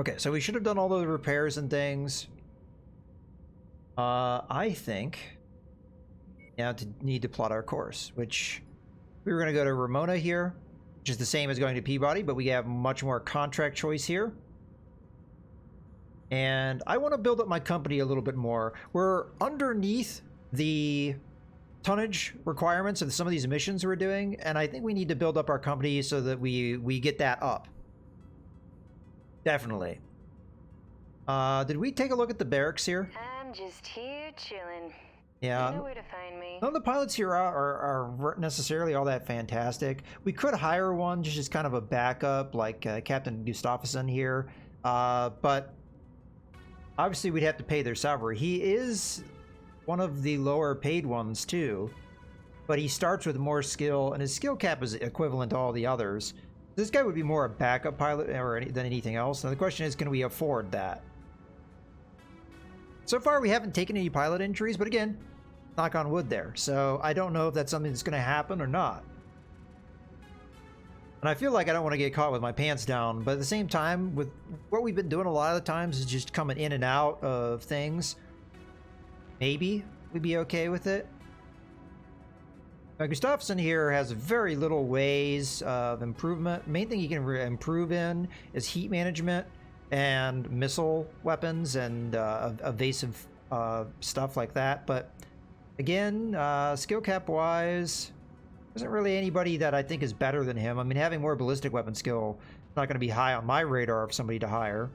Okay, so we should have done all the repairs and things. I think now to need to plot our course, which we were going to go to Ramona here, which is the same as going to Peabody, but we have much more contract choice here. And I want to build up my company a little bit more. We're underneath the tonnage requirements of some of these missions we're doing, and I think we need to build up our company so that we get that up. Definitely. Did we take a look at the barracks here? I'm just here chilling. Yeah. You know where to find me. None of the pilots here are necessarily all that fantastic. We could hire one just as kind of a backup, like Captain Gustafsson here, but obviously we'd have to pay their salary. He is one of the lower paid ones too, but he starts with more skill, and his skill cap is equivalent to all the others. This guy would be more a backup pilot than anything else. Now the question is, can we afford that? So far we haven't taken any pilot injuries, but again, knock on wood there. So I don't know if that's something that's going to happen or not. And I feel like I don't want to get caught with my pants down, but at the same time, with what we've been doing a lot of the times is just coming in and out of things. Maybe we'd be okay with it. Now, Gustafsson here has very little ways of improvement. Main thing you can improve in is heat management and missile weapons and evasive stuff like that. But again, skill cap wise, isn't really anybody that I think is better than him. I mean, having more ballistic weapon skill is not going to be high on my radar of somebody to hire.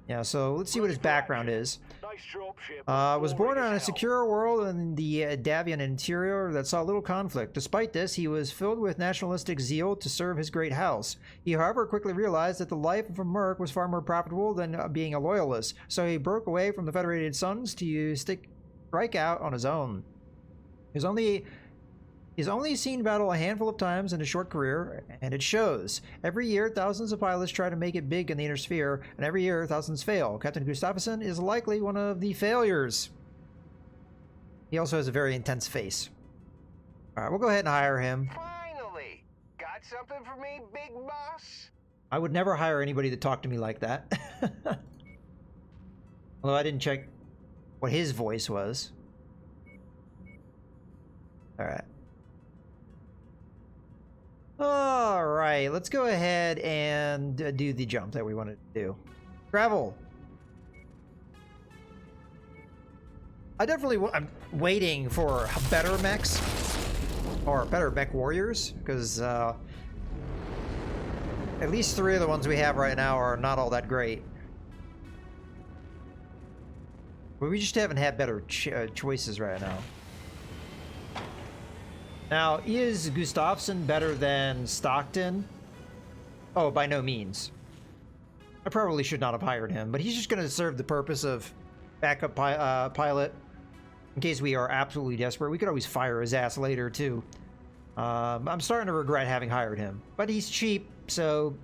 Yeah, so let's see what his background is. Was born on a secure world in the Davian interior that saw little conflict. Despite this, he was filled with nationalistic zeal to serve his great house. He, however, quickly realized that the life of a merc was far more profitable than being a loyalist, so he broke away from the Federated Sons to strike out on his own. He's only seen battle a handful of times in his short career, and it shows. Every year, thousands of pilots try to make it big in the inner sphere, and every year, thousands fail. Captain Gustafsson is likely one of the failures. He also has a very intense face. All right, we'll go ahead and hire him. Finally! Got something for me, big boss? I would never hire anybody that talked to me like that. Although I didn't check what his voice was. All right. All right, let's go ahead and do the jump that we wanted to do. Travel. I'm waiting for better mechs or better mech warriors, because at least 3 of the ones we have right now are not all that great. But we just haven't had better choices right now. Now, is Gustafsson better than Stockton? Oh, by no means. I probably should not have hired him, but he's just going to serve the purpose of backup pilot in case we are absolutely desperate. We could always fire his ass later, too. I'm starting to regret having hired him, but he's cheap, so,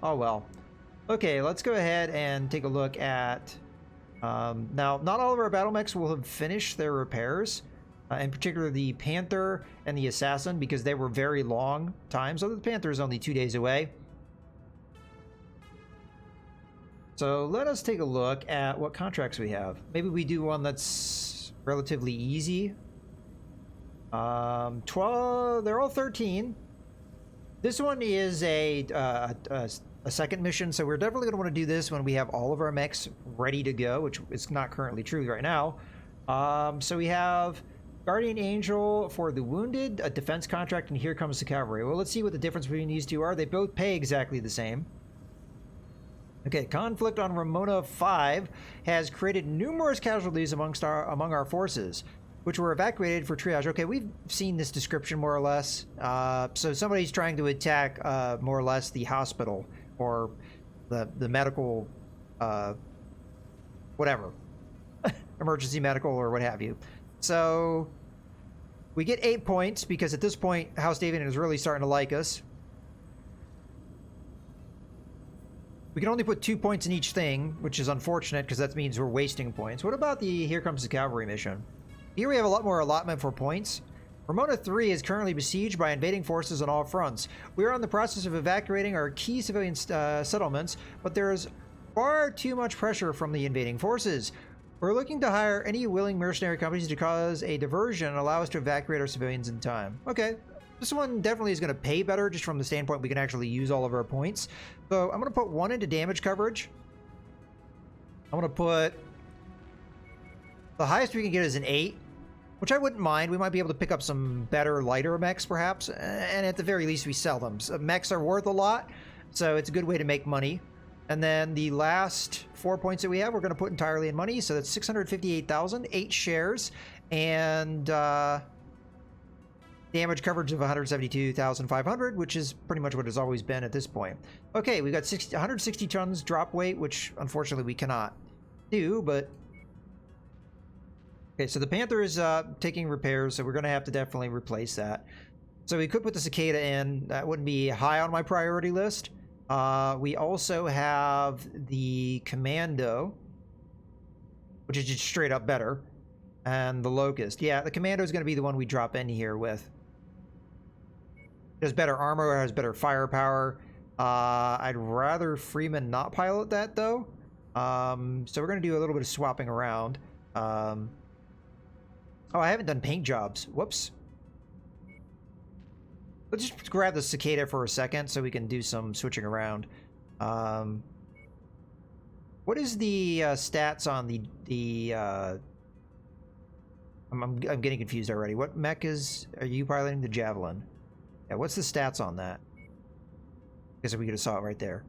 oh well. Okay, let's go ahead and take a look at... now, not all of our battle mechs will have finished their repairs. In particular, the Panther and the Assassin, because they were very long times. So the Panther is only 2 days away. So let us take a look at what contracts we have. Maybe we do one that's relatively easy. 12. They're all 13. This one is a second mission, so we're definitely going to want to do this when we have all of our mechs ready to go, which is not currently true right now. So we have Guardian Angel for the wounded, a defense contract, and Here Comes the Cavalry. Well, let's see what the difference between these two are. They both pay exactly the same. Okay, conflict on Ramona 5 has created numerous casualties among our forces, which were evacuated for triage. Okay, we've seen this description more or less. So somebody's trying to attack more or less the hospital or the medical, whatever, emergency medical or what have you. So we get 8 points because at this point, House Davian is really starting to like us. We can only put 2 points in each thing, which is unfortunate because that means we're wasting points. What about the Here Comes the Cavalry mission? Here we have a lot more allotment for points. Ramona 3 is currently besieged by invading forces on all fronts. We are in the process of evacuating our key civilian settlements, but there is far too much pressure from the invading forces. We're looking to hire any willing mercenary companies to cause a diversion and allow us to evacuate our civilians in time. Okay, this one definitely is going to pay better just from the standpoint we can actually use all of our points. So I'm going to put 1 into damage coverage. I'm going to put... the highest we can get is an 8. Which I wouldn't mind. We might be able to pick up some better, lighter mechs, perhaps. And at the very least, we sell them. So mechs are worth a lot, so it's a good way to make money. And then the last 4 points that we have, we're going to put entirely in money. So that's 658,000, 8 shares, and damage coverage of 172,500, which is pretty much what it's always been at this point. Okay, we've got 160 tons drop weight, which unfortunately we cannot do, but... Okay, so the Panther is taking repairs, so we're going to have to definitely replace that. So we could put the Cicada in. That wouldn't be high on my priority list. We also have the Commando, which is just straight up better, and the Locust. Yeah, the Commando is going to be the one we drop in here with. It has better armor, it has better firepower. I'd rather Freeman not pilot that, though. So we're going to do a little bit of swapping around. Oh, I haven't done paint jobs. Whoops. Let's just grab the Cicada for a second so we can do some switching around. What is the stats on the I'm getting confused already. What mech are you piloting? The Javelin. Yeah, what's the stats on that? I guess we could have saw it right there.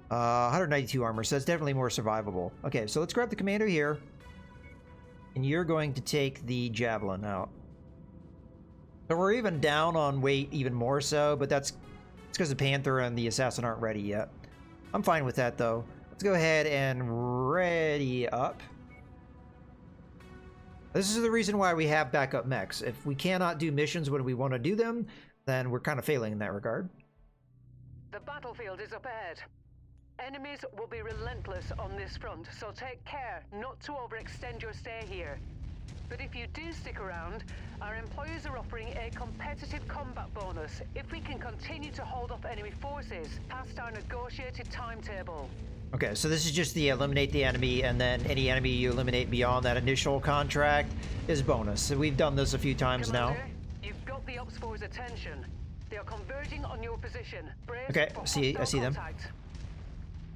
192 armor, so that's definitely more survivable. Okay, so let's grab the Commando here. And you're going to take the Javelin out. So we're even down on weight even more so, but it's because the Panther and the Assassin aren't ready yet. I'm fine with that, though. Let's go ahead and ready up. This is the reason why we have backup mechs. If we cannot do missions when we want to do them, then we're kind of failing in that regard. The battlefield is up ahead. Enemies will be relentless on this front, so take care not to overextend your stay here. But if you do stick around, our employers are offering a competitive combat bonus if we can continue to hold off enemy forces past our negotiated timetable. Okay, so this is just the eliminate the enemy, and then any enemy you eliminate beyond that initial contract is bonus. So we've done this a few times Commander, now. You've got the Ops Force's attention. They are converging on your position. Brace Okay, for I see them. contact.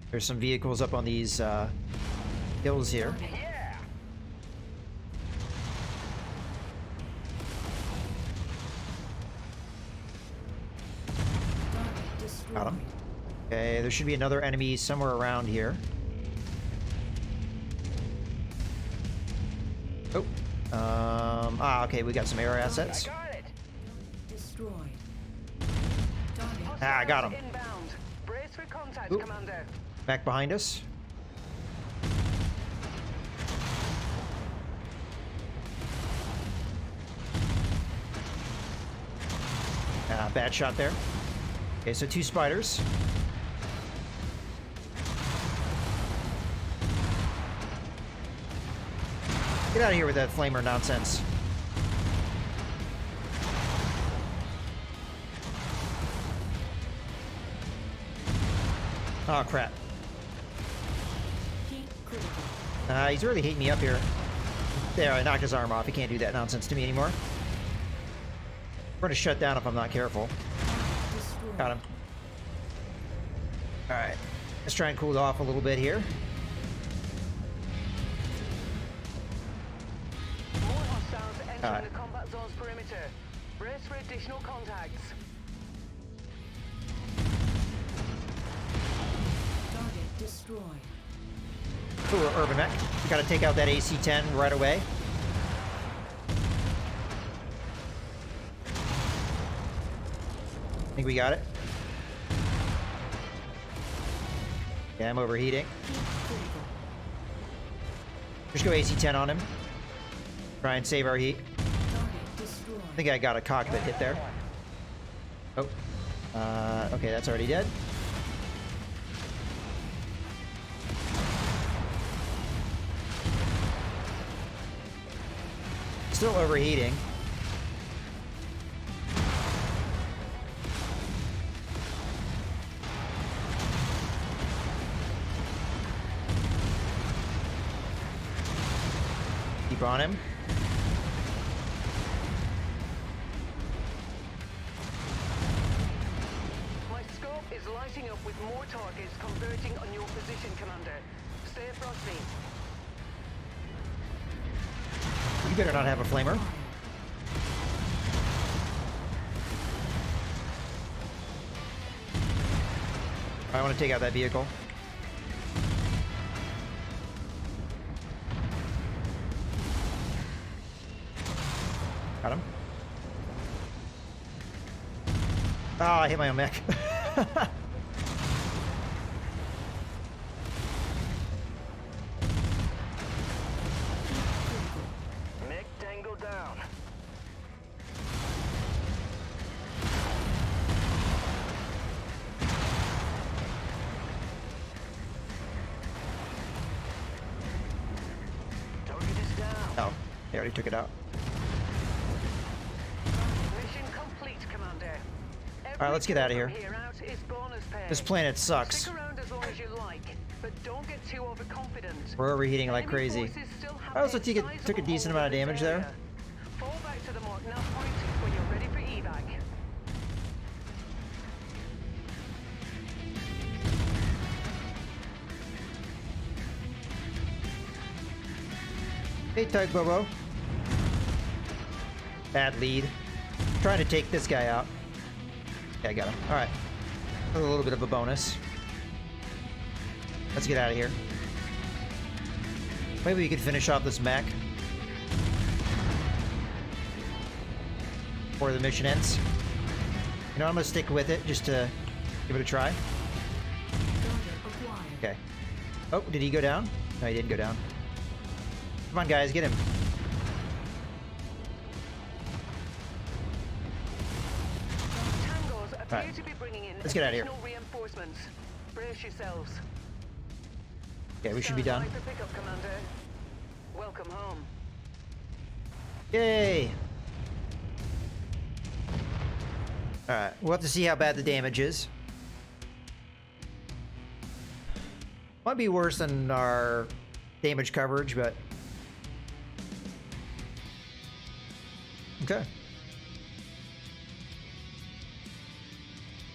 There's some vehicles up on these hills here. Yeah. Got him. Okay, there should be another enemy somewhere around here. Oh. Okay, we got some air assets. I got it. Destroyed. I got him. Inbound. Brace for contact, Oop. Commander. Back behind us. Bad shot there. Okay, so 2 spiders. Get out of here with that flamer nonsense. Oh, crap. Heat critical. He's really heating me up here. There, I knocked his arm off. He can't do that nonsense to me anymore. We're gonna shut down if I'm not careful. Destroyed. Got him. Alright. Let's try and cool it off a little bit here. More hostiles entering Alright. the combat zone's perimeter. Brace for additional contacts. Target destroyed. Cool, Urban Mech. We gotta take out that AC-10 right away. I think we got it. Yeah, I'm overheating. Heat critical. Just go AC-10 on him. Try and save our heat. Target destroyed. I think I got a cockpit hit there. Oh. Okay, that's already dead. Still overheating. Keep on him. My scope is lighting up with more targets converging on your position, Commander. Stay across me. You better not have a flamer. I want to take out that vehicle. Got him. Ah, I hit my own mech. Mech tango down. Target is down. Oh, they already took it out. Mission complete, Commander. Alright, let's get out of here. Here out is bonus pay. This planet sucks. Stick around as long as you like, but don't get too overconfident. We're overheating like Enemy crazy. forces still have I also a took a sizable decent hold amount of in damage this there. area. Fall back to the mark now point when you're ready for evac. Hey, Tug Bobo. Bad lead. Trying to take this guy out. Yeah, I got him. Alright. A little bit of a bonus. Let's get out of here. Maybe we could finish off this mech before the mission ends. You know, I'm gonna stick with it just to give it a try. Target acquired. Okay. Oh, did he go down? No, he didn't go down. Come on, guys, get him. Tangos appear Right. to be bringing in Let's get out of here. additional reinforcements. Brace yourselves. Okay, we should be Stand done. by for pickup, Commander. Welcome home. Yay! Alright, we'll have to see how bad the damage is. Might be worse than our damage coverage, but... Okay.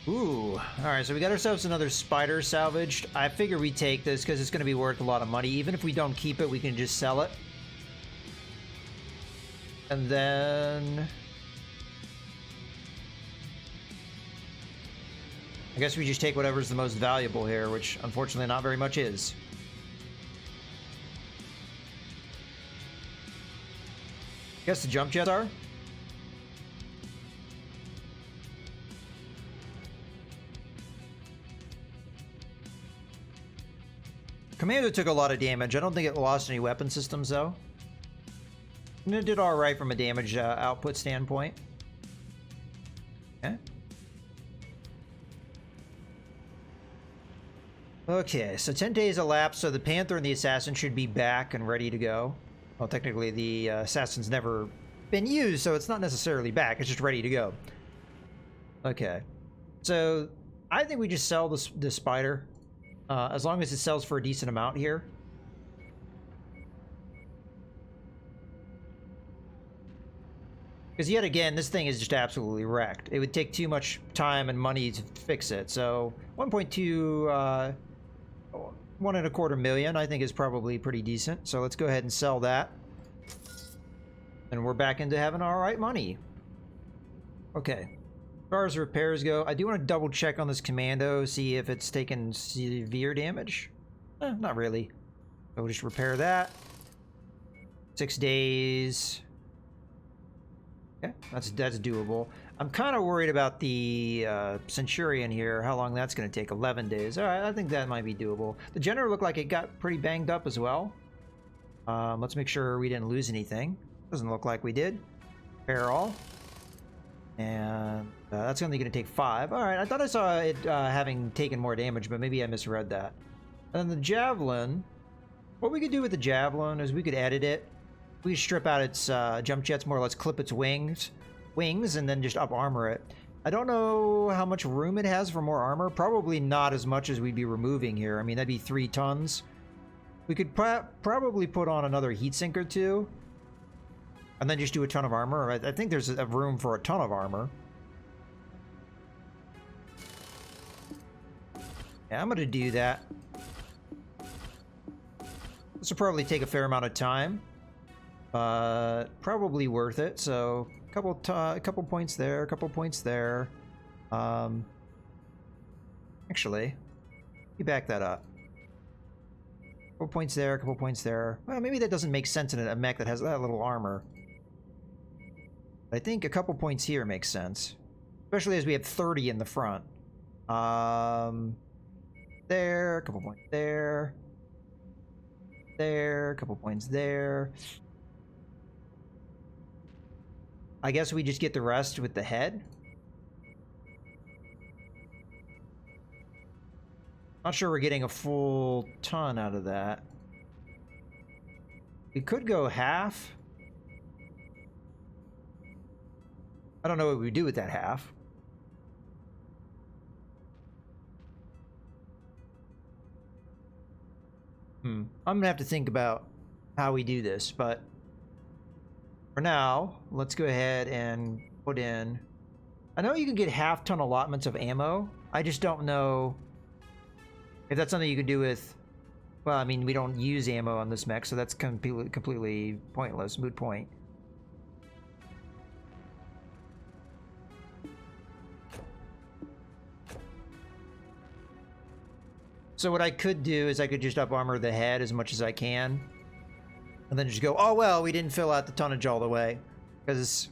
Ooh, alright, so we got ourselves another spider salvaged. I figure we take this because it's going to be worth a lot of money. Even if we don't keep it, we can just sell it. And then... I guess we just take whatever's the most valuable here, which unfortunately not very much is. Guess the jump jets are? Commando took a lot of damage. I don't think it lost any weapon systems, though. And it did alright from a damage output standpoint. Okay. Okay, so 10 days elapsed, so the Panther and the Assassin should be back and ready to go. Well, technically, the Assassin's never been used, so it's not necessarily back. It's just ready to go. Okay. So, I think we just sell the Spider. As long as it sells for a decent amount here. Because yet again, this thing is just absolutely wrecked. It would take too much time and money to fix it. So 1.2, 1.25 million, I think is probably pretty decent. So let's go ahead and sell that. And we're back into having all right money. Okay. As far as repairs go, I do want to double check on this Commando, see if it's taken severe damage. Not really. So we'll just repair that. 6 days. Okay, that's doable. I'm kind of worried about the Centurion here, how long that's going to take. 11 days. All right, I think that might be doable. The General looked like it got pretty banged up as well. Let's make sure we didn't lose anything. Doesn't look like we did. Repair all. And that's only going to take 5. All right, I thought I saw it having taken more damage, but maybe I misread that. And then the Javelin, what we could do with the Javelin is we could edit it We strip out its jump jets, more or less clip its wings, and then just up armor it. I don't know how much room it has for more armor. Probably not as much as we'd be removing here. I mean, that'd be 3 tons. We could probably put on another heatsink or 2, and then just do a ton of armor. I think there's a room for a ton of armor. Yeah, I'm gonna do that. This will probably take a fair amount of time, but probably worth it. So a couple points there, a couple points there. Actually, you back that up. A couple points there, a couple points there. Well, maybe that doesn't make sense in a mech that has that little armor. But I think a couple points here makes sense, especially as we have 30 in the front. There, a couple points there. There, a couple points there. I guess we just get the rest with the head. Not sure we're getting a full ton out of that. We could go half. I don't know what we do with that half. I'm gonna have to think about how we do this, but for now, let's go ahead and put in... I know you can get half-ton allotments of ammo. I just don't know if that's something you can do with... Well, I mean, we don't use ammo on this mech, so that's completely pointless, moot point. So what I could do is I could just up armor the head as much as I can, and then just go, oh well, we didn't fill out the tonnage all the way, because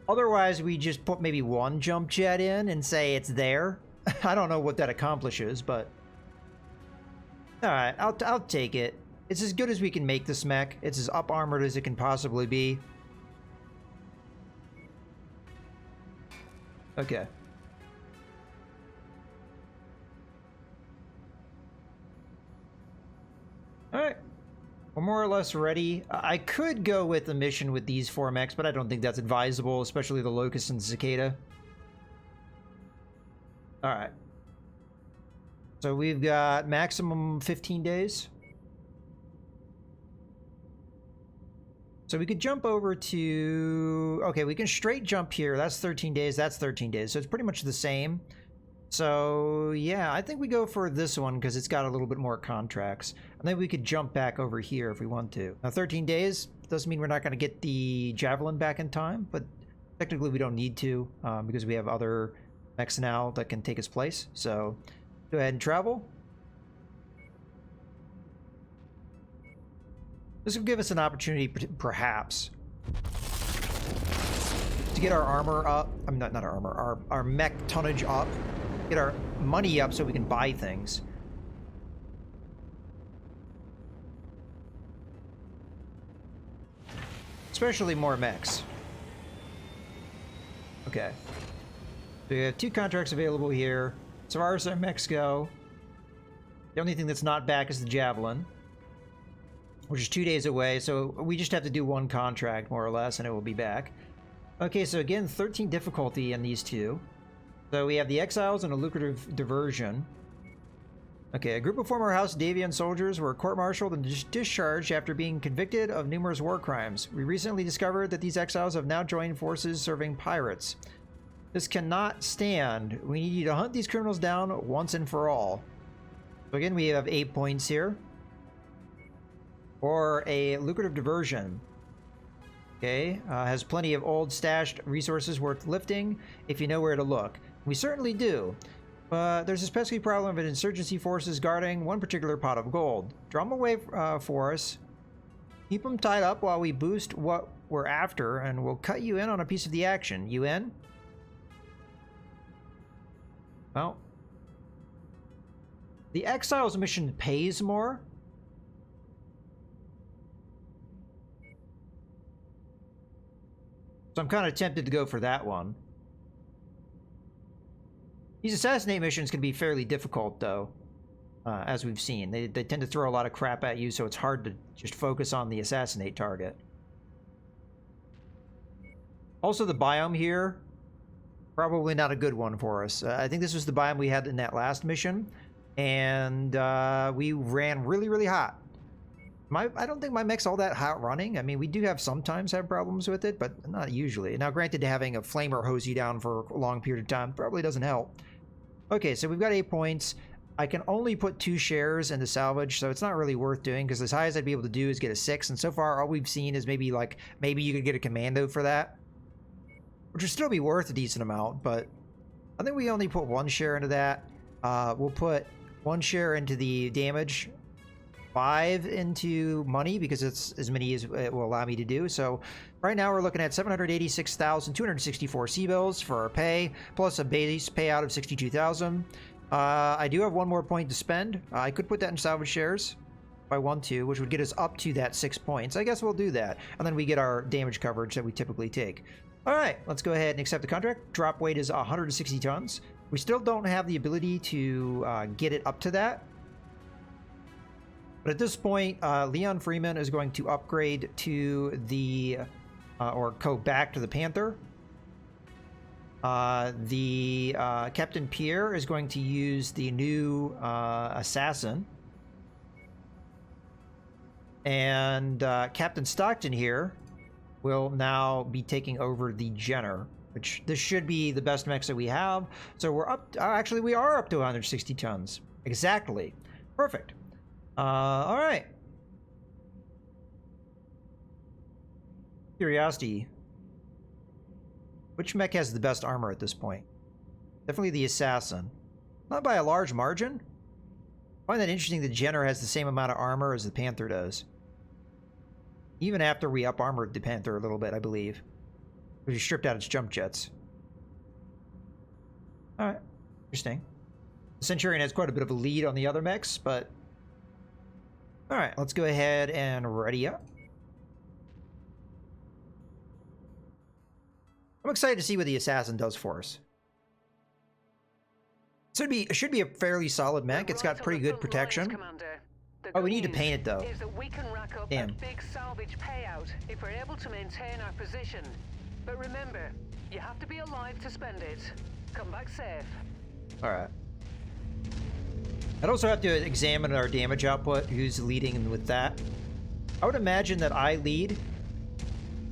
otherwise we just put maybe 1 jump jet in and say it's there. I don't know what that accomplishes, but all right, I'll take it. It's as good as we can make this mech. It's as up armored as it can possibly be. Okay. Alright, we're more or less ready. I could go with a mission with these 4 mechs, but I don't think that's advisable, especially the Locust and Cicada. Alright. So we've got maximum 15 days. So we could jump over to... Okay, we can straight jump here. That's 13 days, that's 13 days. So it's pretty much the same. So yeah, I think we go for this one because it's got a little bit more contracts. And then we could jump back over here if we want to. Now 13 days doesn't mean we're not going to get the Javelin back in time, but technically we don't need to because we have other mechs now that can take its place. So go ahead and travel. This will give us an opportunity, perhaps, to get our armor up. I mean, not our armor, our mech tonnage up. Get our money up so we can buy things. Especially more mechs. Okay. So we have 2 contracts available here. As far as our mechs go, the only thing that's not back is the Javelin, which is 2 days away, so we just have to do 1 contract, more or less, and it will be back. Okay, so again, 13 difficulty in these 2. So we have the Exiles and a lucrative diversion. Okay, a group of former House Davian soldiers were court-martialed and discharged after being convicted of numerous war crimes. We recently discovered that these exiles have now joined forces serving pirates. This cannot stand. We need you to hunt these criminals down once and for all. So again, we have 8 points here. Or a lucrative diversion. Okay, has plenty of old stashed resources worth lifting if you know where to look. We certainly do. But there's a pesky problem of insurgency forces guarding one particular pot of gold. Draw them away for us. Keep them tied up while we boost what we're after, and we'll cut you in on a piece of the action. You in? Well, the Exiles mission pays more. So I'm kind of tempted to go for that one. These assassinate missions can be fairly difficult, though. as we've seen. They tend to throw a lot of crap at you, so it's hard to just focus on the assassinate target. Also, the biome here, probably not a good one for us. I think this was the biome we had in that last mission, and we ran really, really hot. I don't think my mech's all that hot running. I mean, we do sometimes have problems with it, but not usually. Now, granted, having a flamer hose you down for a long period of time probably doesn't help. Okay, so we've got 8 points. I can only put 2 shares into salvage, so it's not really worth doing, because as high as I'd be able to do is get a 6, and so far all we've seen is maybe you could get a commando for that, which would still be worth a decent amount, but I think we only put 1 share into that. We'll put 1 share into the damage, 5 into money, because it's as many as it will allow me to do. So right now we're looking at 786,264 C-bills for our pay, plus a base payout of 62,000. I do have 1 more point to spend. I could put that in salvage shares if I want to, which would get us up to that 6 points. I guess we'll do that, and then we get our damage coverage that we typically take. All right, let's go ahead and accept the contract. Drop weight is 160 tons. We still don't have the ability to get it up to that. But at this point, Leon Freeman is going to upgrade to the, or go back to the Panther. Captain Pierre is going to use the new Assassin. And Captain Stockton here will now be taking over the Jenner, which this should be the best mechs that we have. So we're up, actually we are up to 160 tons. Exactly. Perfect. All right. Curiosity. Which mech has the best armor at this point? Definitely the Assassin. Not by a large margin. I find that interesting that Jenner has the same amount of armor as the Panther does. Even after we up-armored the Panther a little bit, I believe. We stripped out its jump jets. Alright. Interesting. The Centurion has quite a bit of a lead on the other mechs, but... Alright, let's go ahead and ready up. I'm excited to see what the Assassin does for us. It should be a fairly solid mech. It's got pretty good protection. Oh, we need to paint it though. Is that we can rack up Damn. a big salvage payout if we're able to maintain our position. But remember, you have to be alive to spend it. Come back safe. Alright. I'd also have to examine our damage output, who's leading with that. I would imagine that I lead,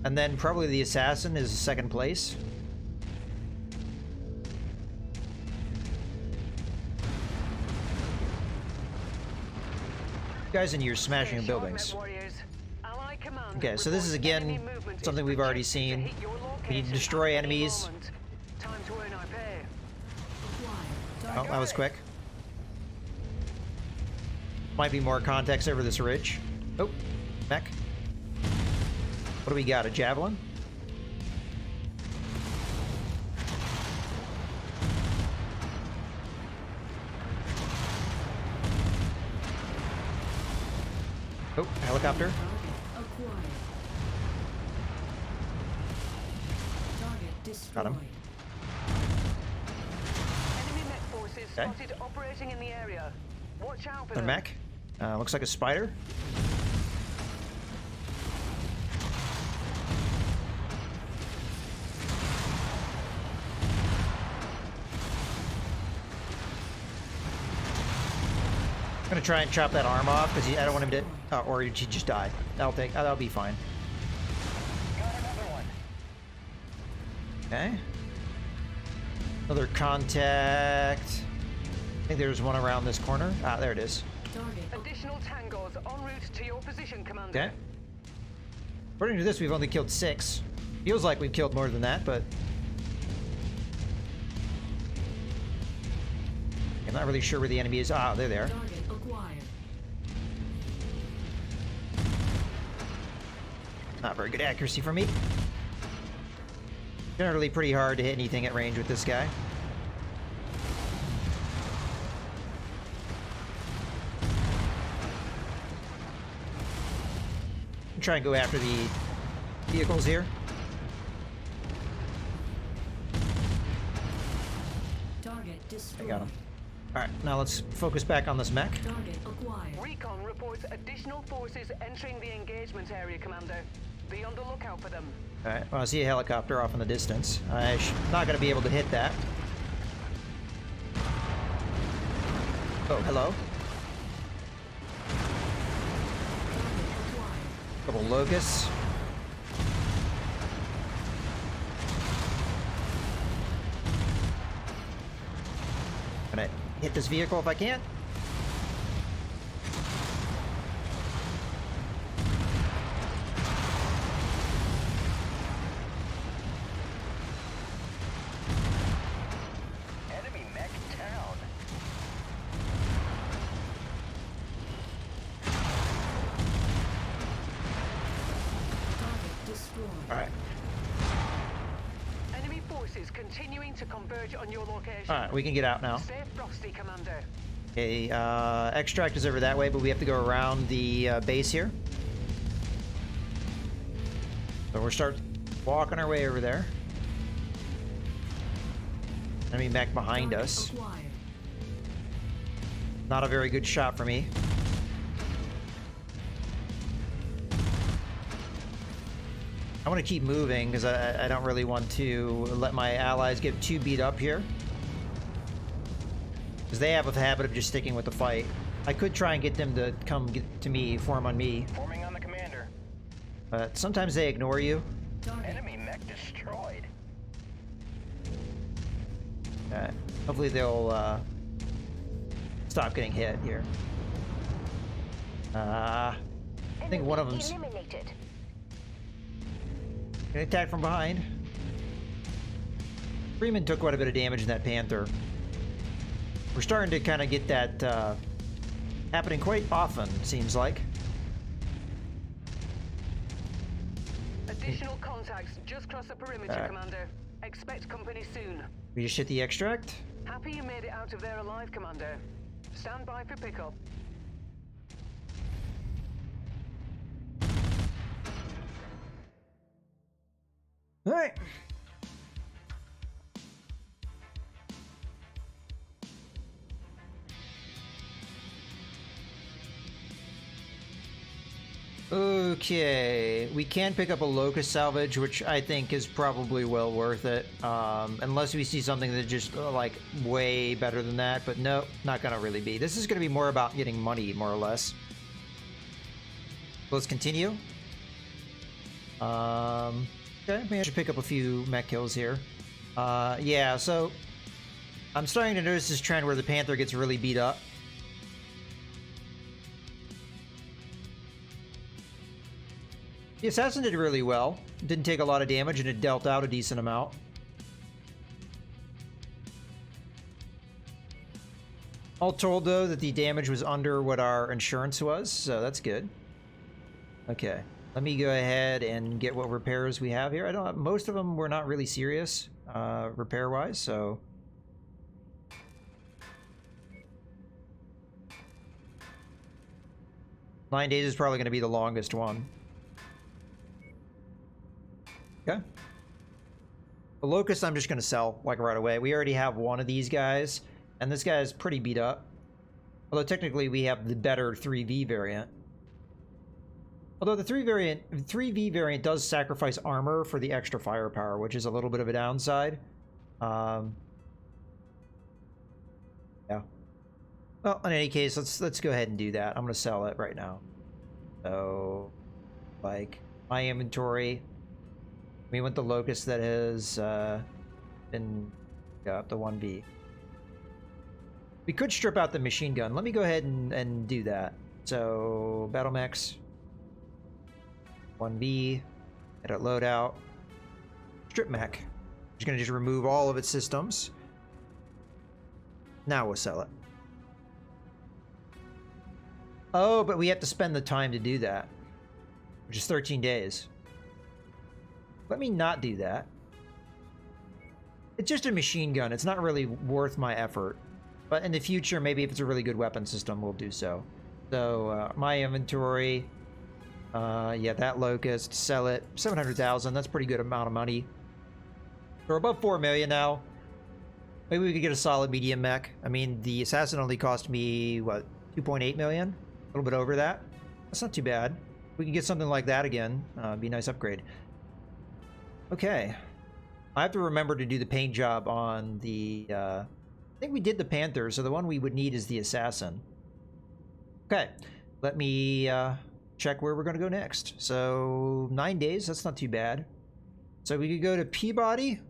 and then probably the Assassin is second place. You guys in here smashing buildings. Okay, so this is again something we've already seen. We need to destroy enemies. Oh, that was quick. Might be more context over this ridge. Oh, mech. What do we got? A javelin? Oh, helicopter. Got him. Enemy mech forces spotted operating in the area. Watch out for The them. mech. Looks like a spider. I'm gonna try and chop that arm off because I don't want him to, or he just died. That'll be fine. Got another one. Okay. Another contact. I think there's one around this corner. Ah, there it is. Additional tangos en route to your position, Commander. Okay. According to this, we've only killed 6. Feels like we've killed more than that, but... I'm not really sure where the enemy is. Ah, they're there. Not very good accuracy for me. Generally pretty hard to hit anything at range with this guy. Try and go after the vehicles here. Target destroyed. I got him. Alright, now let's focus back on this mech. Target acquired. Recon reports additional forces entering the engagement area, Commander. Be on the lookout for them. Alright, well, I see a helicopter off in the distance. I'm not going to be able to hit that. Oh, hello. Target acquired. Couple locusts. Gonna hit this vehicle if I can. Enemy mech down. Target destroyed. Alright. Enemy forces continuing to converge on your location. Alright, we can get out now. Stay frosty, Commander. Okay, extract is over that way, but we have to go around the base here. So we'll start walking our way over there. Enemy mech behind Target us. acquired. Not a very good shot for me. I want to keep moving because I don't really want to let my allies get too beat up here. Because they have a habit of just sticking with the fight. I could try and get them to come get to me, form on me. Forming on the commander. But sometimes they ignore you. Target. Enemy mech destroyed. Hopefully they'll stop getting hit here. I think one of them's eliminated. gonna attack from behind. Freeman took quite a bit of damage in that Panther. We're starting to kind of get that happening quite often, seems like. Additional contacts just cross the perimeter, Commander. Expect company soon. We just hit the extract. Happy you made it out of there alive, Commander. Stand by for pickup. All right. Okay, we can pick up a locust salvage, which I think is probably well worth it, unless we see something that just like way better than that. But no, not gonna really be. This is gonna be more about getting money, more or less. Let's continue. Okay, maybe I should pick up a few mech kills here. Yeah, so I'm starting to notice this trend where the Panther gets really beat up. The Assassin did really well. Didn't take a lot of damage and it dealt out a decent amount. All told, though, that the damage was under what our insurance was, so that's good. Okay, let me go ahead and get what repairs we have here. I don't. Most of them were not really serious, repair-wise, so. 9 days is probably going to be the longest one. Okay. The Locust I'm just going to sell, like, right away. We already have one of these guys, and this guy is pretty beat up. Although, technically, we have the better 3V variant. Although the 3V variant does sacrifice armor for the extra firepower, which is a little bit of a downside. Yeah. Well, in any case, let's go ahead and do that. I'm going to sell it right now. So, like, my inventory... We went the Locust that has been up the 1V. We could strip out the machine gun. Let me go ahead and do that. So, Battle Mechs. 1V. Edit loadout. Strip mech. Just gonna just remove all of its systems. Now we'll sell it. Oh, but we have to spend the time to do that. Which is 13 days. Let me not do that. It's just a machine gun. It's not really worth my effort. But in the future, maybe if it's a really good weapon system, we'll do so. So, my inventory. Yeah, that Locust. Sell it. 700,000. That's a pretty good amount of money. We're above 4 million now. Maybe we could get a solid medium mech. I mean, the assassin only cost me, what, 2.8 million? A little bit over that. That's not too bad. We can get something like that again. Be a nice upgrade. Okay. I have to remember to do the paint job on the... I think we did the Panther, so the one we would need is the assassin. Okay. Let me check where we're going to go next. So, 9 days. That's not too bad. So we could go to Peabody,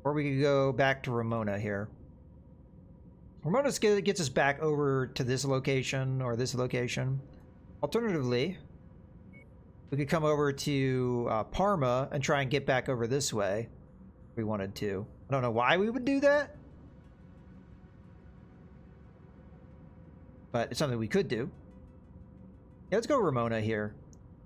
or we could go back to Ramona here. Ramona gets us back over to this location or this location. Alternatively, we could come over to Parma and try and get back over this way if we wanted to. I don't know why we would do that, but it's something we could do. Yeah, let's go Ramona here.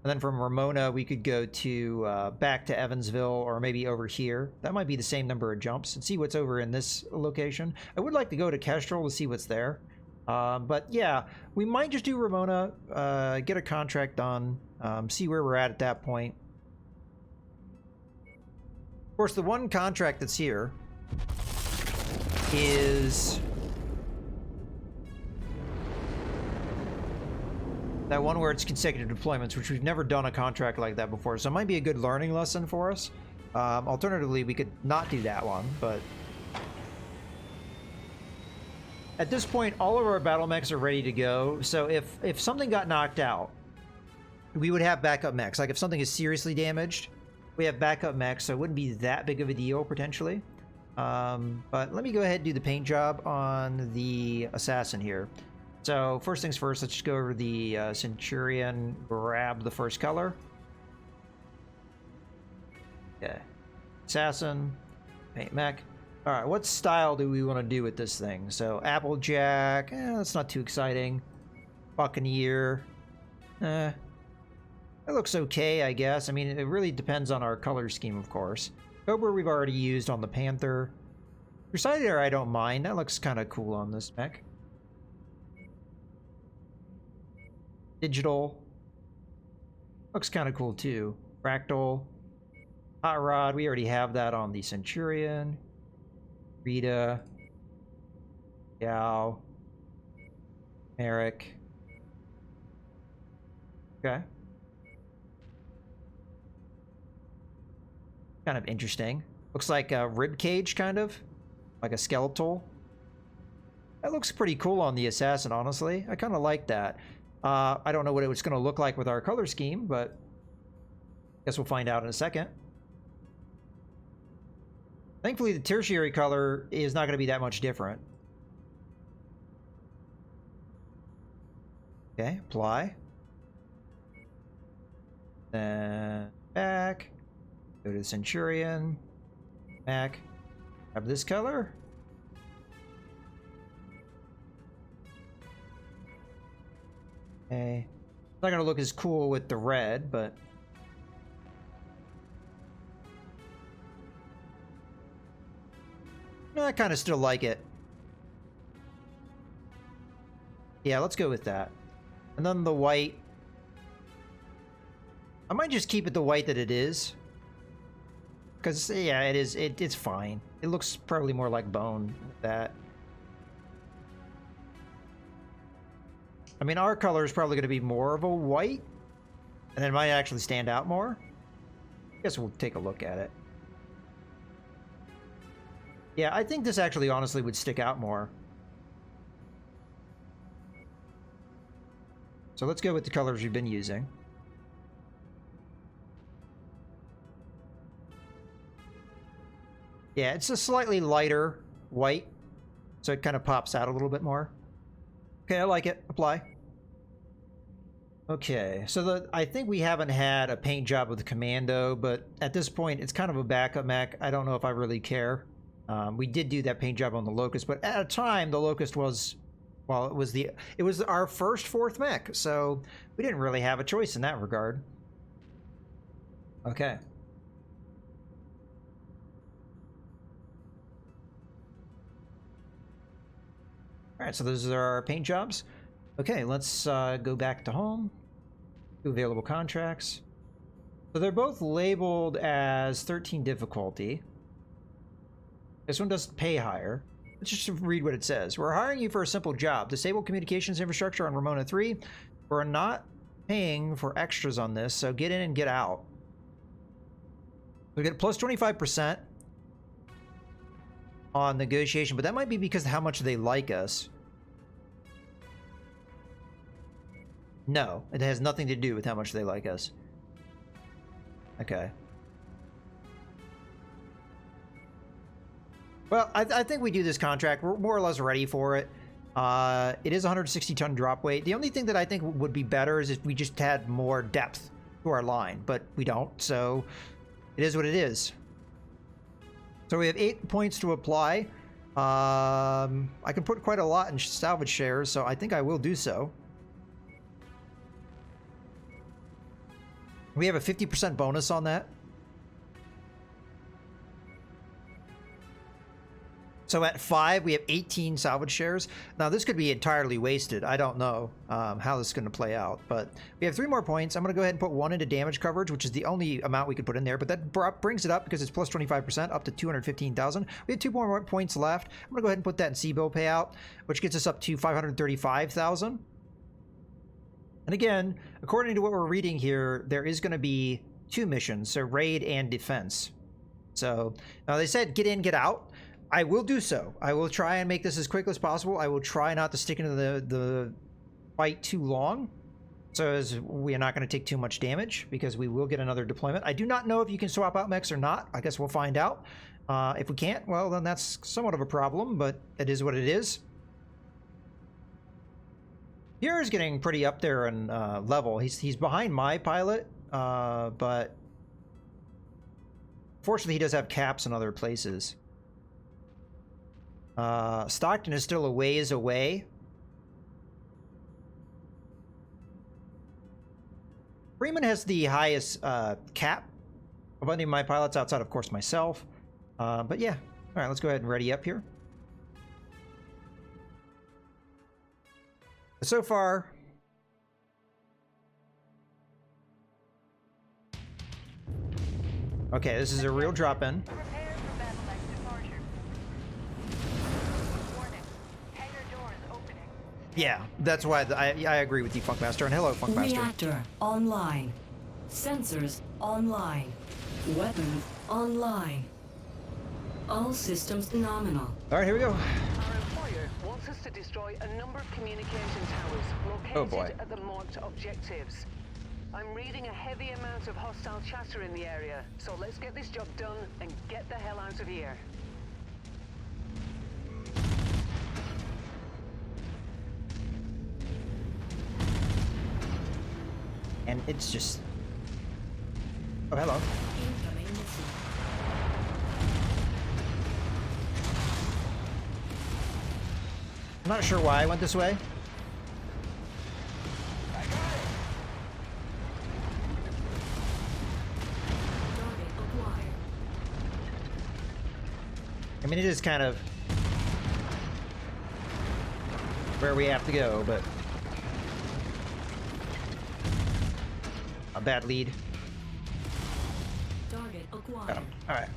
And then from Ramona, we could go to back to Evansville or maybe over here. That might be the same number of jumps and see what's over in this location. I would like to go to Kestrel to see what's there. But yeah, we might just do Ramona, get a contract done, see where we're at that point. Of course, the one contract that's here is that one where it's consecutive deployments, which we've never done a contract like that before, so it might be a good learning lesson for us. Alternatively, we could not do that one, but at this point, all of our battle mechs are ready to go, so if something got knocked out, we would have backup mechs. Like if something is seriously damaged, we have backup mechs, so it wouldn't be that big of a deal, potentially. But let me go ahead and do the paint job on the assassin here. So first things first, let's just go over the Centurion, grab the first color. Okay. Assassin, paint mech. All right, what style do we want to do with this thing? So Applejack, that's not too exciting. Buccaneer, it looks okay, I guess. I mean, it really depends on our color scheme, of course. Cobra we've already used on the Panther. Crusader I don't mind. That looks kind of cool on this mech. Digital. Looks kind of cool too. Fractal. Hot Rod. We already have that on the Centurion. Rita. Yao. Merrick. Okay. Kind of interesting. Looks like a rib cage, kind of. Like a skeletal. That looks pretty cool on the assassin, honestly. I kind of like that. I don't know what it was going to look like with our color scheme, but I guess we'll find out in a second. Thankfully, the tertiary color is not going to be that much different. Okay, apply. Then back. Go to the Centurion. Back. Have this color. Okay. It's not going to look as cool with the red, but I kind of still like it. Yeah, let's go with that. And then the white. I might just keep it the white that it is. Because, yeah, it is. It's fine. It looks probably more like bone with that. I mean, our color is probably going to be more of a white. And it might actually stand out more. I guess we'll take a look at it. Yeah, I think this actually honestly would stick out more. So let's go with the colors we've been using. Yeah, it's a slightly lighter white, so it kind of pops out a little bit more. Okay, I like it. Apply. Okay, so I think we haven't had a paint job with the Commando, but at this point, it's kind of a backup mech. I don't know if I really care. We did do that paint job on the Locust, but at a time, the Locust was, well, it was our first fourth mech, so we didn't really have a choice in that regard. Okay. All right, so those are our paint jobs. Okay, let's go back to home. Do available contracts. So they're both labeled as 13 difficulty. This one does pay higher. Let's just read what it says. We're hiring you for a simple job. Disable communications infrastructure on Ramona 3. We're not paying for extras on this, so get in and get out. We get plus 25% on negotiation, but that might be because of how much they like us. No, it has nothing to do with how much they like us. Okay. Well, I think we do this contract. We're more or less ready for it. It is 160-ton drop weight. The only thing that I think would be better is if we just had more depth to our line, but we don't, so it is what it is. So we have 8 points to apply. I can put quite a lot in salvage shares, so I think I will do so. We have a 50% bonus on that. So at 5, we have 18 salvage shares. Now, this could be entirely wasted. I don't know how this is going to play out. But we have 3 more points. I'm going to go ahead and put 1 into damage coverage, which is the only amount we could put in there. But that brings it up, because it's plus 25%, up to 215,000. We have 2 more points left. I'm going to go ahead and put that in C-bill payout, which gets us up to 535,000. And again, according to what we're reading here, there is going to be 2 missions, so raid and defense. So now they said get in, get out. I will do so. I will try and make this as quick as possible. I will try not to stick into the fight too long, so as we are not going to take too much damage, because we will get another deployment. I do not know if you can swap out mechs or not. I guess we'll find out. If we can't, well, then that's somewhat of a problem, but it is what it is. Here is getting pretty up there in level. He's behind my pilot, but fortunately he does have caps in other places. Stockton is still a ways away. Freeman has the highest cap of any of my pilots, outside of course myself. But yeah, all right, let's go ahead and ready up here. So far, okay, this is a real drop-in. Prepare for battle axe departure. Warning. Hangar doors opening. Yeah, that's why I agree with you, Funkmaster, and hello, Funkmaster. Reactor online. Sensors online. Weapons online. All systems nominal. All right, here we go. Our employer wants us to destroy a number of communication towers located Oh, boy. at the marked objectives. I'm reading a heavy amount of hostile chatter in the area, so let's get this job done and get the hell out of here. And it's just... Oh, hello. Incoming missile. I'm not sure why I went this way. Target acquired. I mean, it is kind of where we have to go, but a bad lead. Target acquired. Got him. All right.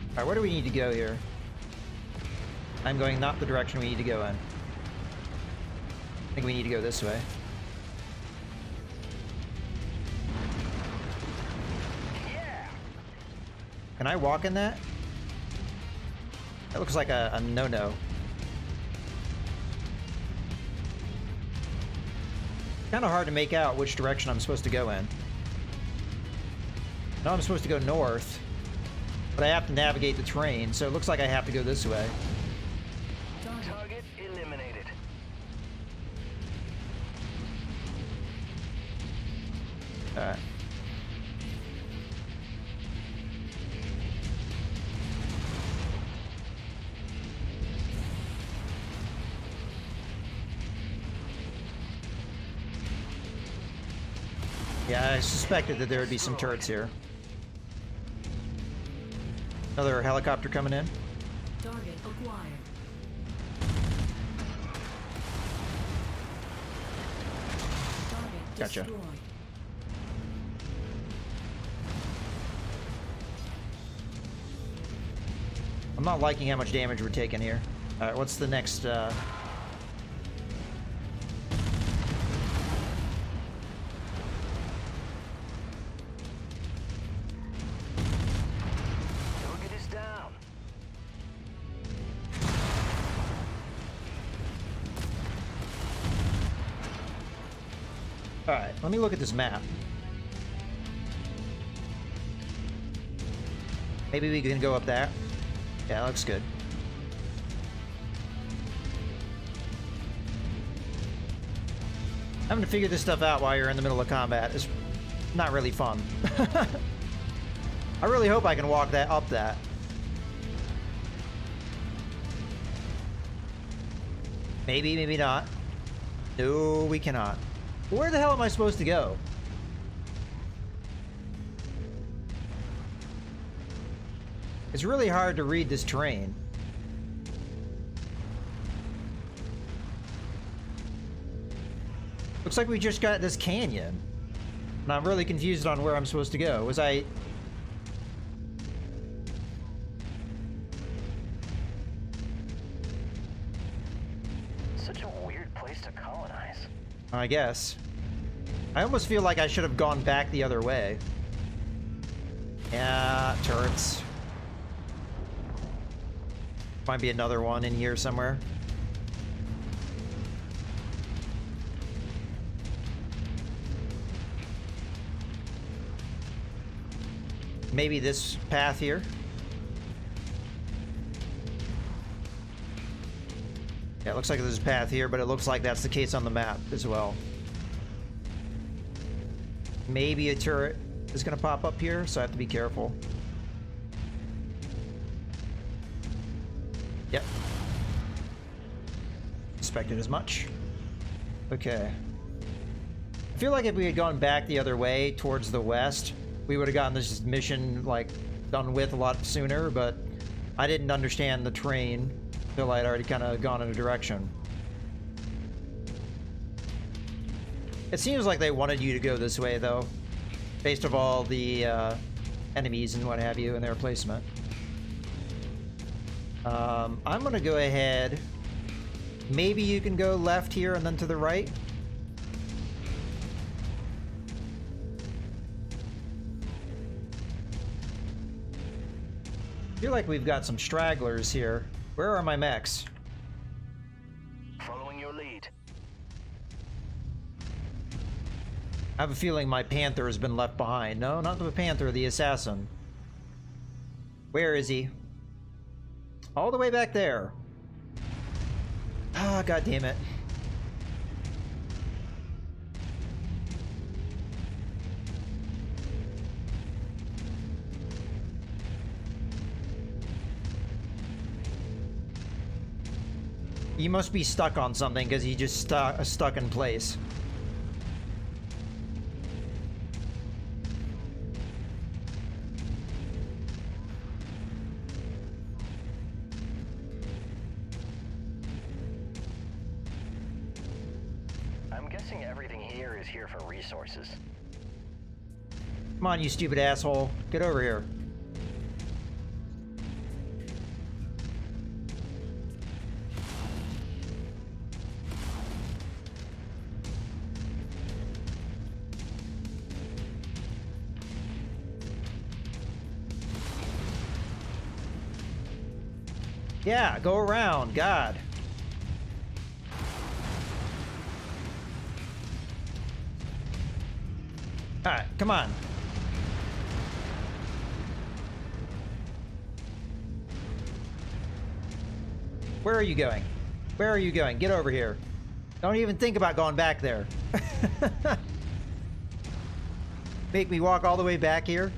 All right, where do we need to go here? I'm going not the direction we need to go in. I think we need to go this way. Yeah. Can I walk in that? That looks like a no-no. Kind of hard to make out which direction I'm supposed to go in. I know I'm supposed to go north, but I have to navigate the terrain, so it looks like I have to go this way. Target eliminated. Alright. Yeah, I suspected that there would be some turrets here. Another helicopter coming in. Target acquired. Target Gotcha. destroyed. I'm not liking how much damage we're taking here. Alright, what's the next, Don't get us down. Alright, let me look at this map. Maybe we can go up there. Yeah, that looks good. Having to figure this stuff out while you're in the middle of combat is not really fun. I really hope I can walk that up that. Maybe, maybe not. No, we cannot. Where the hell am I supposed to go? It's really hard to read this terrain. Looks like we just got this canyon. And I'm really confused on where I'm supposed to go. Was I... Such a weird place to colonize. I guess. I almost feel like I should have gone back the other way. Yeah, turrets. Might be another one in here somewhere. Maybe this path here. Yeah, it looks like there's a path here, but it looks like that's the case on the map as well. Maybe a turret is gonna pop up here, so I have to be careful. Yep. Expected as much. Okay. I feel like if we had gone back the other way towards the west, we would have gotten this mission like done with a lot sooner, but I didn't understand the terrain until I'd already kind of gone in a direction. It seems like they wanted you to go this way though, based on all the enemies and what have you and their placement. I'm gonna go ahead. Maybe you can go left here and then to the right. I feel like we've got some stragglers here. Where are my mechs? Following your lead. I have a feeling my Panther has been left behind. No, not the Panther, the assassin. Where is he? All the way back there. Ah, god damn it. You must be stuck on something because he just stuck in place. I'm guessing everything here is here for resources. Come on, you stupid asshole. Get over here. Yeah, go around, God. Alright, come on. Where are you going? Where are you going? Get over here. Don't even think about going back there. Make me walk all the way back here.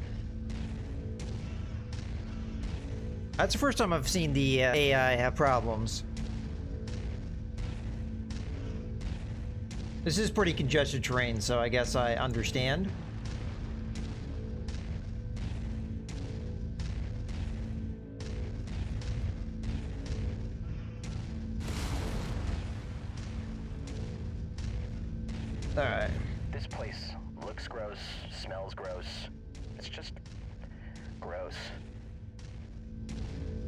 That's the first time I've seen the AI have problems. This is pretty congested terrain, so I guess I understand. Alright. This place looks gross, smells gross. It's just gross.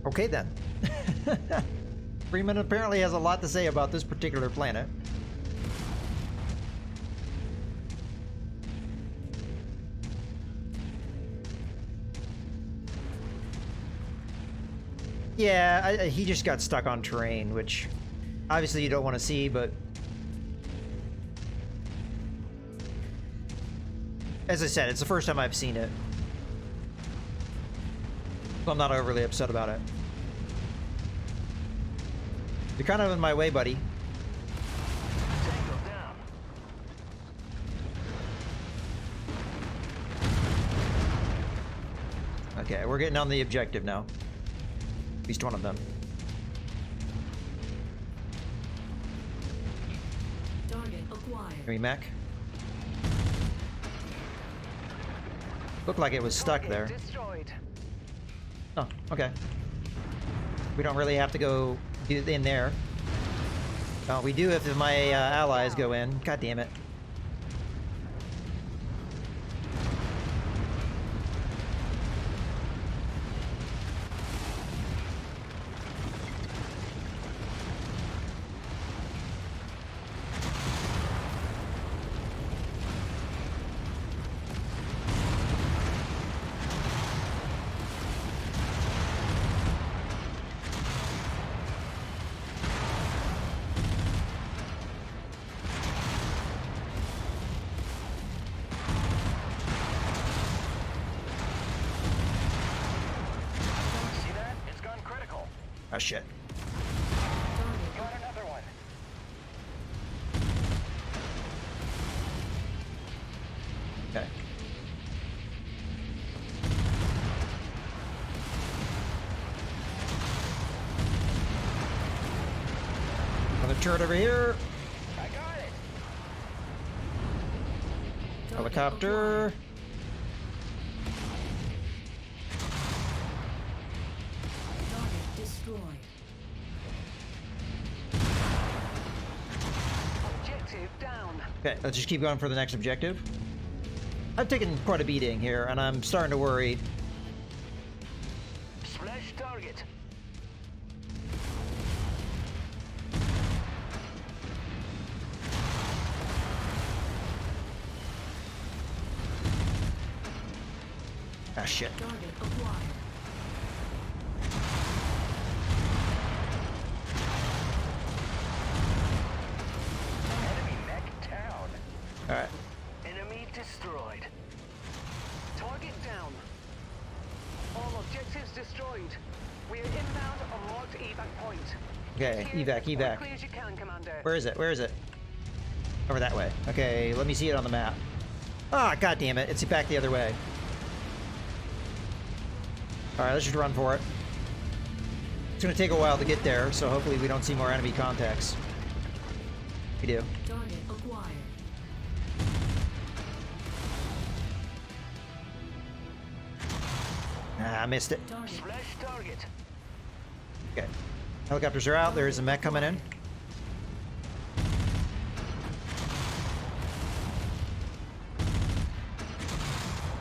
Okay then. Freeman apparently has a lot to say about this particular planet. Yeah, he just got stuck on terrain, which obviously you don't want to see, but as I said, it's the first time I've seen it. So I'm not overly upset about it. You're kind of in my way, buddy. Tango down. Okay, we're getting on the objective now. At least one of them. Target acquired. Enemy mech. Looked like it was stuck Target there. Destroyed. Oh, okay. We don't really have to go in there. Oh, we do if my allies go in. God damn it. See that? It's gone critical. Oh shit. Got another one. Okay. Another turret over here. I got it. Target Helicopter. acquired. Target destroyed. Objective down. Okay, let's just keep going for the next objective. I've taken quite a beating here, and I'm starting to worry. Splash target. Ah, shit. Target acquired. Enemy mech down. Alright. Enemy destroyed. Target down. All objectives destroyed. We are inbound on marked evac point. Okay, Here, evac, as evac. quickly as you can, Commander. Where is it? Where is it? Over that way. Okay, let me see it on the map. Ah, god damn it. It's back the other way. Alright, let's just run for it. It's gonna take a while to get there, so hopefully we don't see more enemy contacts. We do. Target acquired. Ah, I missed it. Target Splash target. Okay. Helicopters are out. There's a mech coming in.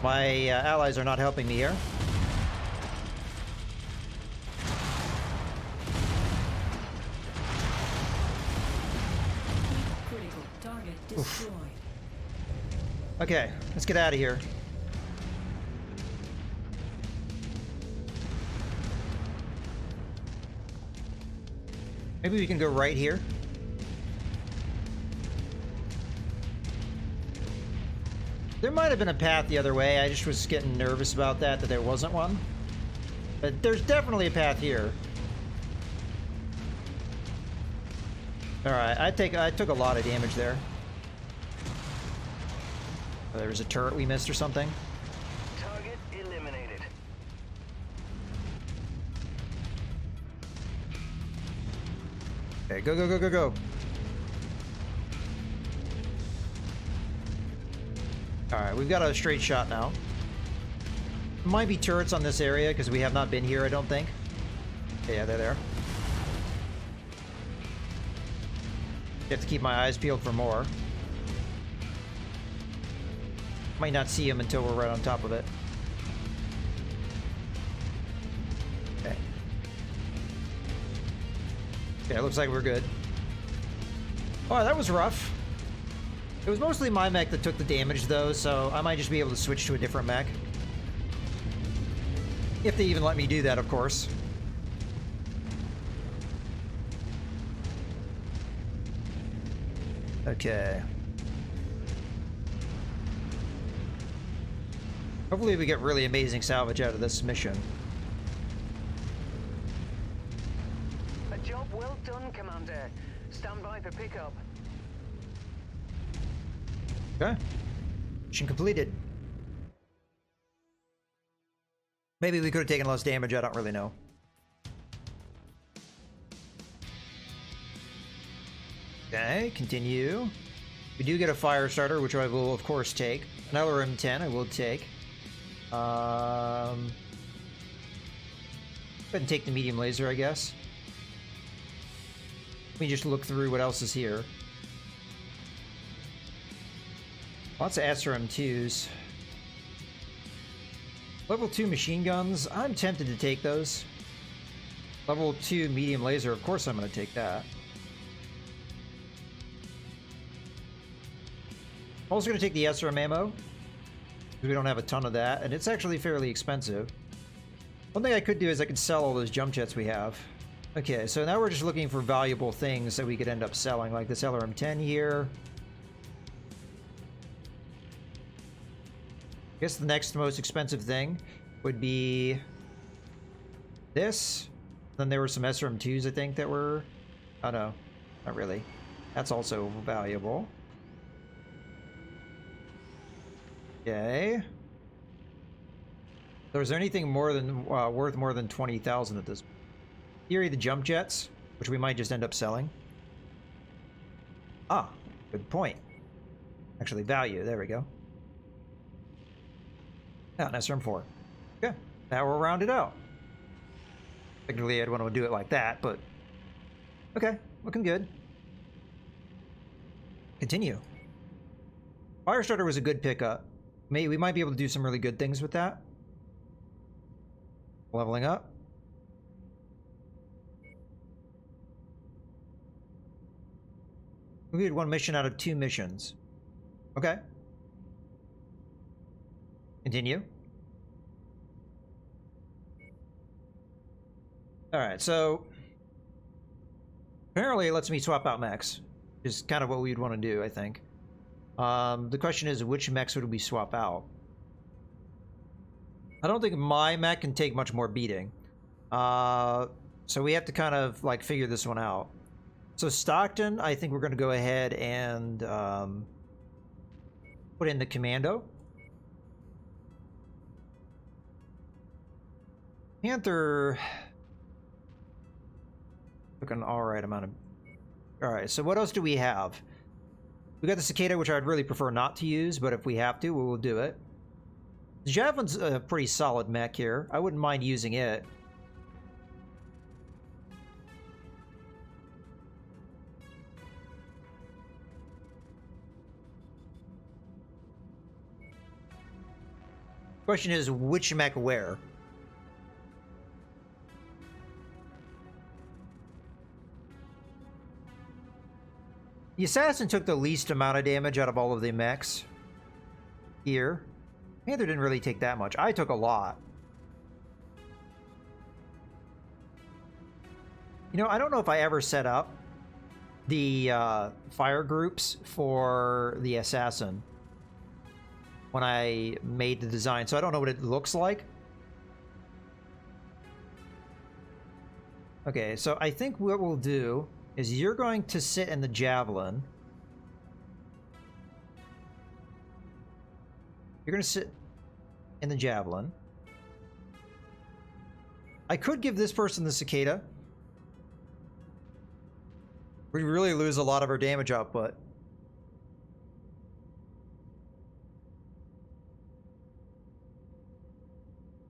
My allies are not helping me here. critical. Target destroyed. Okay, let's get out of here. Maybe we can go right here. There might have been a path the other way. I just was getting nervous about that there wasn't one. But there's definitely a path here. Alright, I took a lot of damage there. Oh, there was a turret we missed or something. Target eliminated. Okay, go, go, go, go, go. Alright, we've got a straight shot now. Might be turrets on this area because we have not been here, I don't think. Yeah, they're there. You have to keep my eyes peeled for more. Might not see him until we're right on top of it. Okay. Yeah, it looks like we're good. Oh, that was rough. It was mostly my mech that took the damage, though, so I might just be able to switch to a different mech. If they even let me do that, of course. Okay. Hopefully we get really amazing salvage out of this mission. A job well done, Commander. Stand by for pickup. Okay. Mission completed. Maybe we could have taken less damage, I don't really know. Okay, continue. We do get a fire starter, which I will of course take. An LRM-10 I will take. Go ahead and take the medium laser, I guess. Let me just look through what else is here. Lots of SRM-2s. Level 2 machine guns, I'm tempted to take those. Level 2 medium laser, of course I'm going to take that. Also going to take the SRM ammo, because we don't have a ton of that, and it's actually fairly expensive. One thing I could do is I could sell all those jump jets we have. Okay, so now we're just looking for valuable things that we could end up selling, like this LRM-10 here. I guess the next most expensive thing would be this. Then there were some SRM-2s, I think, that were... Oh, no. Not really. That's also valuable. Okay. So is there anything more than worth more than 20,000 at this point? Theory, the jump jets, which we might just end up selling. Ah, good point. Actually, value. There we go. Yeah, an SRM-4. Okay, now we're rounded out. Technically, I'd want to do it like that, but... Okay, looking good. Continue. Firestarter was a good pickup. We might be able to do some really good things with that. Leveling up. We did one mission out of 2 missions. Okay. Continue. Alright, so... Apparently it lets me swap out mechs. Is kind of what we'd want to do, I think. The question is, which mechs would we swap out? I don't think my mech can take much more beating. So we have to kind of, like, figure this one out. So Stockton, I think we're going to go ahead and put in the Commando. Panther took an alright amount of... Alright, so what else do we have? We got the Cicada, which I'd really prefer not to use, but if we have to, we will do it. The Javelin's a pretty solid mech here. I wouldn't mind using it. Question is, which mech where? The Assassin took the least amount of damage out of all of the mechs. Here. Panther didn't really take that much. I took a lot. You know, I don't know if I ever set up the fire groups for the Assassin when I made the design, so I don't know what it looks like. Okay, so I think what we'll do is you're going to sit in the Javelin. You're going to sit in the Javelin. I could give this person the Cicada. We really lose a lot of our damage output.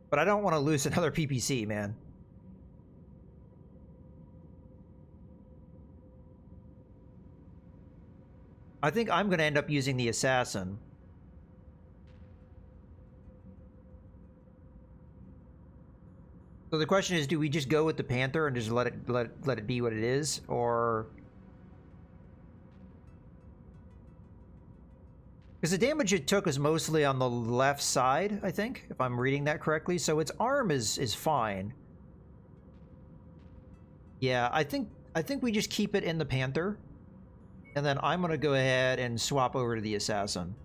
But I don't want to lose another PPC, man. I think I'm going to end up using the Assassin. So the question is, do we just go with the Panther and just let it be what it is, or? Because the damage it took was mostly on the left side, I think, if I'm reading that correctly. So its arm is fine. Yeah, I think we just keep it in the Panther, and then I'm gonna go ahead and swap over to the Assassin.